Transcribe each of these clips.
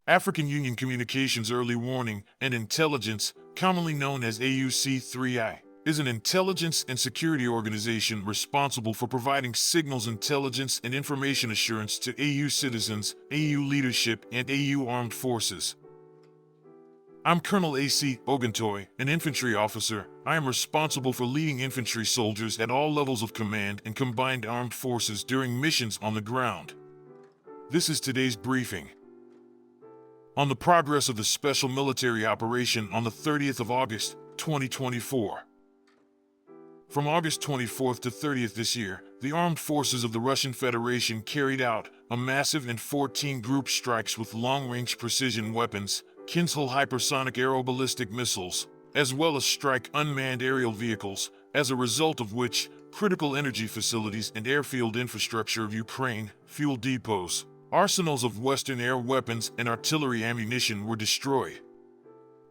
African Union Communications Early Warning and Intelligence, commonly known as AUC3I, is an intelligence and security organization responsible for providing signals intelligence and information assurance to AU citizens, AU leadership, and AU armed forces. I'm Colonel A.C. Oguntoye, an infantry officer. I am responsible for leading infantry soldiers at all levels of command and combined armed forces during missions on the ground. This is today's briefing. On the progress of the special military operation on the 30th of August, 2024. From August 24th to 30th this year, the armed forces of the Russian Federation carried out a massive and 14 group strikes with long-range precision weapons, Kinzhal hypersonic aeroballistic missiles, as well as strike unmanned aerial vehicles, as a result of which critical energy facilities and airfield infrastructure of Ukraine, fuel depots, arsenals of Western air weapons and artillery ammunition were destroyed.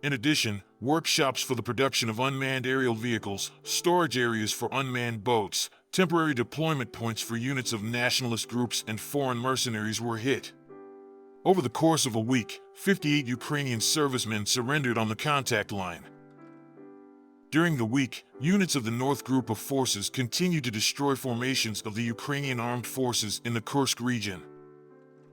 In addition, workshops for the production of unmanned aerial vehicles, storage areas for unmanned boats, temporary deployment points for units of nationalist groups and foreign mercenaries were hit. Over the course of a week, 58 Ukrainian servicemen surrendered on the contact line. During the week, units of the North Group of Forces continued to destroy formations of the Ukrainian armed forces in the Kursk region.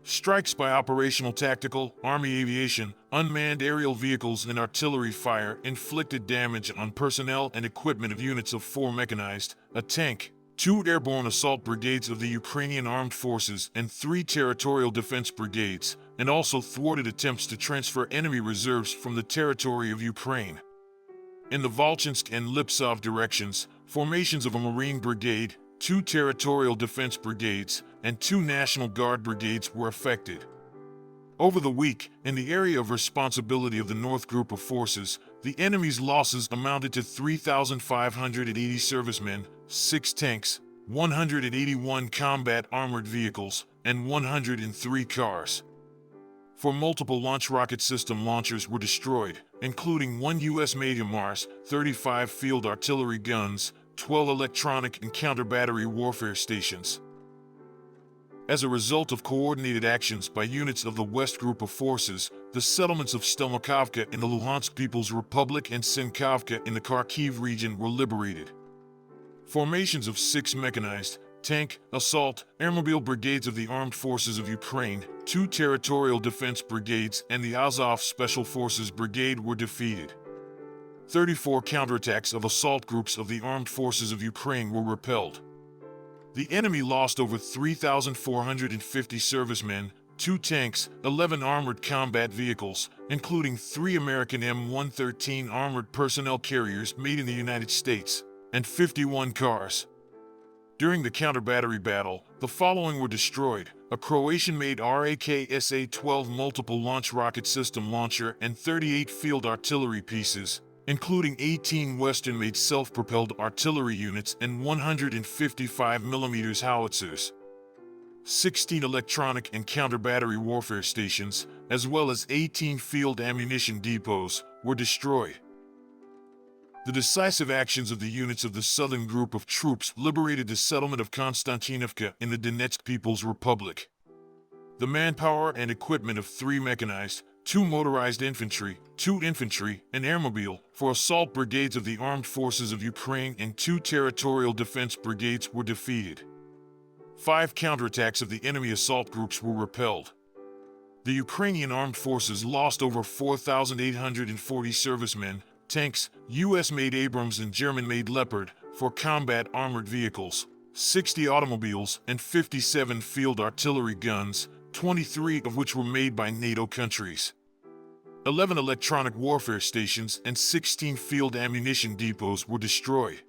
Strikes by operational tactical, Army aviation, unmanned aerial vehicles and artillery fire inflicted damage on personnel and equipment of units of 4 mechanized, a tank, 2 airborne assault brigades of the Ukrainian armed forces and 3 territorial defense brigades, and also thwarted attempts to transfer enemy reserves from the territory of Ukraine. In the Volchansk and Liptsov directions, formations of a Marine brigade, 2 territorial defense brigades, and 2 National Guard brigades were affected. Over the week, in the area of responsibility of the North Group of Forces, the enemy's losses amounted to 3,580 servicemen, 6 tanks, 181 combat armored vehicles, and 103 cars. 4 multiple launch rocket system launchers were destroyed, including 1 U.S.-made HIMARS, 35 field artillery guns, 12 electronic and counter-battery warfare stations. As a result of coordinated actions by units of the West Group of Forces, the settlements of Stelmakovka in the Luhansk People's Republic and Sinkovka in the Kharkiv region were liberated. Formations of 6 mechanized, tank, assault, airmobile brigades of the Armed Forces of Ukraine, 2 territorial defense brigades, and the Azov Special Forces Brigade were defeated. 34 counterattacks of assault groups of the Armed Forces of Ukraine were repelled. The enemy lost over 3,450 servicemen, 2 tanks, 11 armored combat vehicles, including 3 American M113 armored personnel carriers made in the United States, and 51 cars. During the counter-battery battle, the following were destroyed: a Croatian-made RAK-SA-12 multiple launch rocket system launcher and 38 field artillery pieces, including 18 Western-made self-propelled artillery units and 155mm howitzers. 16 electronic and counter-battery warfare stations, as well as 18 field ammunition depots, were destroyed. The decisive actions of the units of the Southern Group of Troops liberated the settlement of Konstantinovka in the Donetsk People's Republic. The manpower and equipment of 3 mechanized, 2 motorized infantry, 2 infantry, and airmobile for assault brigades of the Armed Forces of Ukraine and 2 territorial defense brigades were defeated. 5 counterattacks of the enemy assault groups were repelled. The Ukrainian Armed Forces lost over 4,840 servicemen, tanks, U.S.-made Abrams and German-made Leopard 4 combat armored vehicles, 60 automobiles, and 57 field artillery guns, 23 of which were made by NATO countries. 11 electronic warfare stations and 16 field ammunition depots were destroyed.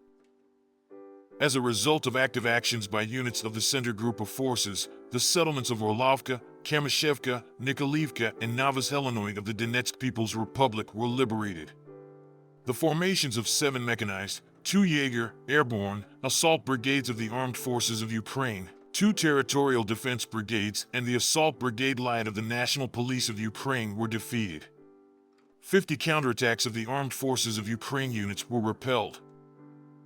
As a result of active actions by units of the Center Group of Forces, the settlements of Orlovka, Kamyshevka, Nikolaevka, and Novoshelinoy of the Donetsk People's Republic were liberated. The formations of 7 mechanized, 2 Jaeger, airborne, assault brigades of the Armed Forces of Ukraine, 2 territorial defense brigades, and the Assault Brigade Light of the National Police of Ukraine were defeated. 50 counterattacks of the Armed Forces of Ukraine units were repelled.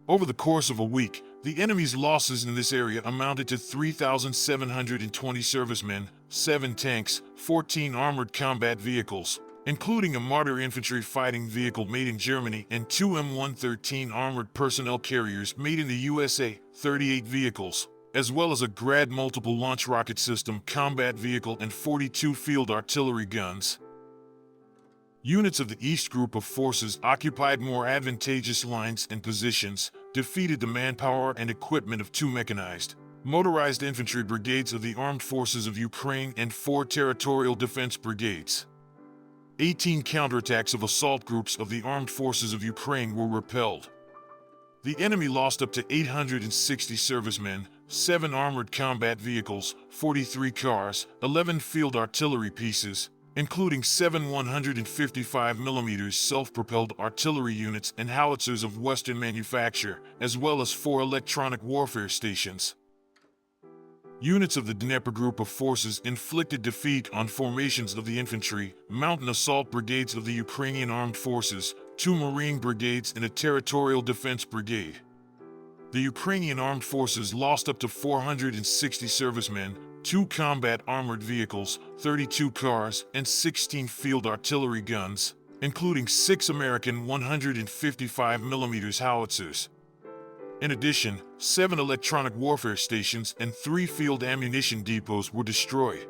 Over the course of a week, the enemy's losses in this area amounted to 3,720 servicemen, 7 tanks, 14 armored combat vehicles, including a Marder infantry fighting vehicle made in Germany and 2 M113 armored personnel carriers made in the USA, 38 vehicles, as well as a Grad multiple launch rocket system combat vehicle and 42 field artillery guns. Units of the East Group of Forces occupied more advantageous lines and positions, defeated the manpower and equipment of 2 mechanized, motorized infantry brigades of the Armed Forces of Ukraine and 4 territorial defense brigades. 18 counterattacks of assault groups of the Armed Forces of Ukraine were repelled. The enemy lost up to 860 servicemen, 7 armored combat vehicles, 43 cars, 11 field artillery pieces, including 7 155mm self-propelled artillery units and howitzers of Western manufacture, as well as 4 electronic warfare stations. Units of the Dnieper Group of Forces inflicted defeat on formations of the infantry, mountain assault brigades of the Ukrainian Armed Forces, 2 Marine brigades and a territorial defense brigade. The Ukrainian Armed Forces lost up to 460 servicemen, 2 combat armored vehicles, 32 cars, and 16 field artillery guns, including 6 American 155mm howitzers. In addition, 7 electronic warfare stations and 3 field ammunition depots were destroyed.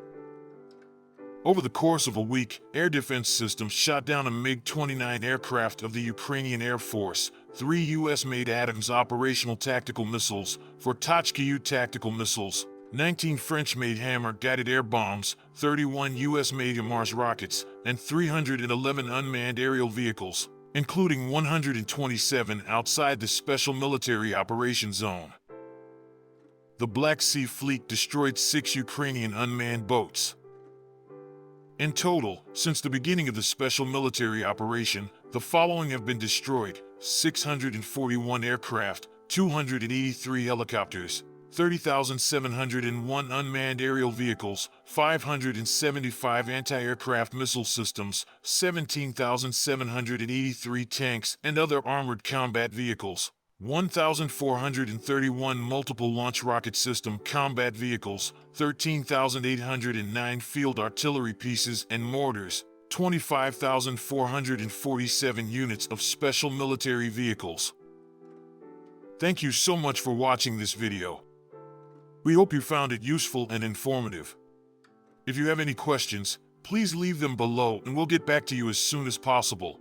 Over the course of a week, air defense systems shot down a MiG-29 aircraft of the Ukrainian Air Force, 3 U.S.-made Adams operational tactical missiles, 4 Tochka-U tactical missiles, 19 French-made Hammer-guided air bombs, 31 U.S.-made Mars rockets, and 311 unmanned aerial vehicles, including 127 outside the Special Military Operations Zone. The Black Sea Fleet destroyed 6 Ukrainian unmanned boats. In total, since the beginning of the Special Military Operation, the following have been destroyed: 641 aircraft, 283 helicopters, 30,701 unmanned aerial vehicles, 575 anti-aircraft missile systems, 17,783 tanks and other armored combat vehicles, 1,431 multiple launch rocket system combat vehicles, 13,809 field artillery pieces and mortars, 25,447 units of special military vehicles. Thank you so much for watching this video. We hope you found it useful and informative. If you have any questions, please leave them below and we'll get back to you as soon as possible.